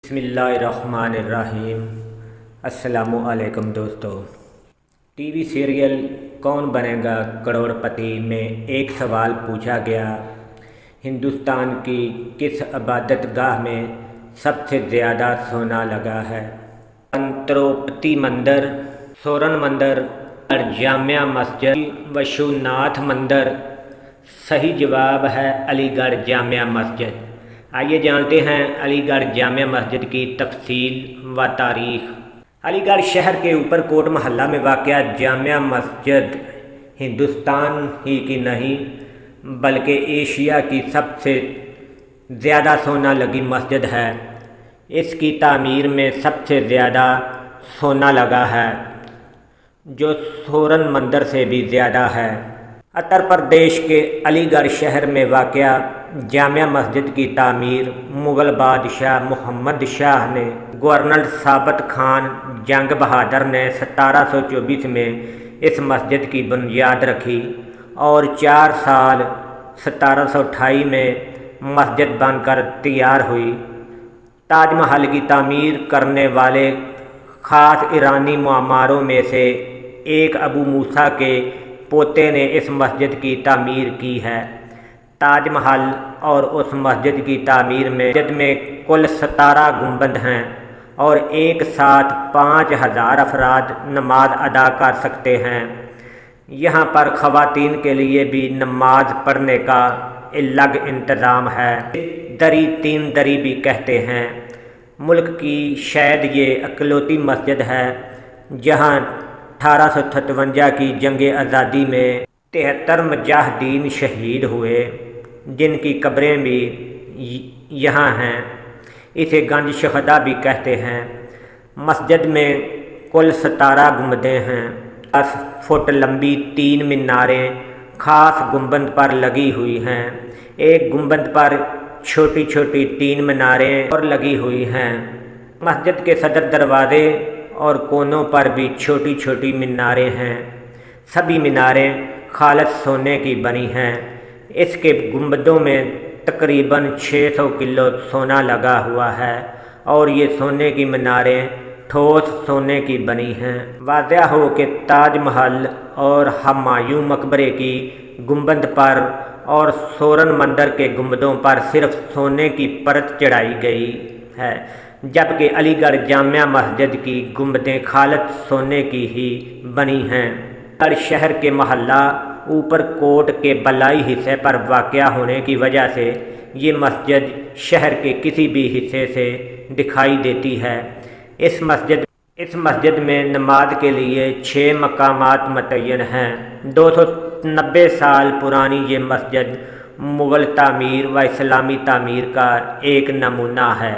بسم اللہ الرحمن الرحیم۔ السلام علیکم دوستو۔ ٹی وی سیریل کون بنے گا کروڑ پتی میں ایک سوال پوچھا گیا۔ ہندوستان کی کس عبادت گاہ میں سب سے زیادہ سونا لگا ہے؟ تروپتی مندر، سورن مندر اور جامع مسجد وشوناتھ مندر؟ صحیح جواب ہے علی گڑھ جامع مسجد۔ آئیے جانتے ہیں علی گڑھ جامع مسجد کی تفصیل و تاریخ۔ علی گڑھ شہر کے اوپر کوٹ محلہ میں واقع جامع مسجد ہندوستان ہی کی نہیں بلکہ ایشیا کی سب سے زیادہ سونا لگی مسجد ہے۔ اس کی تعمیر میں سب سے زیادہ سونا لگا ہے، جو سورن مندر سے بھی زیادہ ہے۔ اتر پردیش کے علی گڑھ شہر میں واقع جامع مسجد کی تعمیر مغل بادشاہ محمد شاہ نے گورنر ثابت خان جنگ بہادر نے 1724 میں اس مسجد کی بنیاد رکھی اور 4 سال 1728 میں مسجد بن کر تیار ہوئی۔ تاج محل کی تعمیر کرنے والے خاص ایرانی معماروں میں سے ایک ابو موسیٰ کے پوتے نے اس مسجد کی تعمیر کی ہے۔ تاج محل اور اس مسجد کی تعمیر میں کل 17 گنبد ہیں اور ایک ساتھ 5000 افراد نماز ادا کر سکتے ہیں۔ یہاں پر خواتین کے لیے بھی نماز پڑھنے کا الگ انتظام ہے، دری 3 دری بھی کہتے ہیں۔ ملک کی شاید یہ اکلوتی مسجد ہے جہاں 1857 کی جنگ آزادی میں 73 مجاہدین شہید ہوئے، جن کی قبریں بھی یہاں ہیں۔ اسے گنج شہداء بھی کہتے ہیں۔ مسجد میں کل 17 گنبدیں ہیں۔ 10 فٹ لمبی 3 میناریں خاص گنبد پر لگی ہوئی ہیں۔ ایک گنبد پر چھوٹی چھوٹی 3 میناریں اور لگی ہوئی ہیں۔ مسجد کے صدر دروازے اور کونوں پر بھی چھوٹی چھوٹی میناریں ہیں۔ سبھی میناریں خالص سونے کی بنی ہیں۔ اس کے گنبدوں میں تقریباً 600 کلو سونا لگا ہوا ہے اور یہ سونے کی میناریں ٹھوس سونے کی بنی ہیں۔ واضح ہو کہ تاج محل اور ہمایوں مقبرے کی گنبد پر اور سورن مندر کے گنبدوں پر صرف سونے کی پرت چڑھائی گئی ہے، جبکہ علی گڑھ جامع مسجد کی گنبدیں خالص سونے کی ہی بنی ہیں۔ گڑھ شہر کے محلہ اوپر کوٹ کے بالائی حصے پر واقع ہونے کی وجہ سے یہ مسجد شہر کے کسی بھی حصے سے دکھائی دیتی ہے۔ اس مسجد میں نماز کے لیے 6 مقامات متعین ہیں۔ 290 سال پرانی یہ مسجد مغل تعمیر و اسلامی تعمیر کا ایک نمونہ ہے۔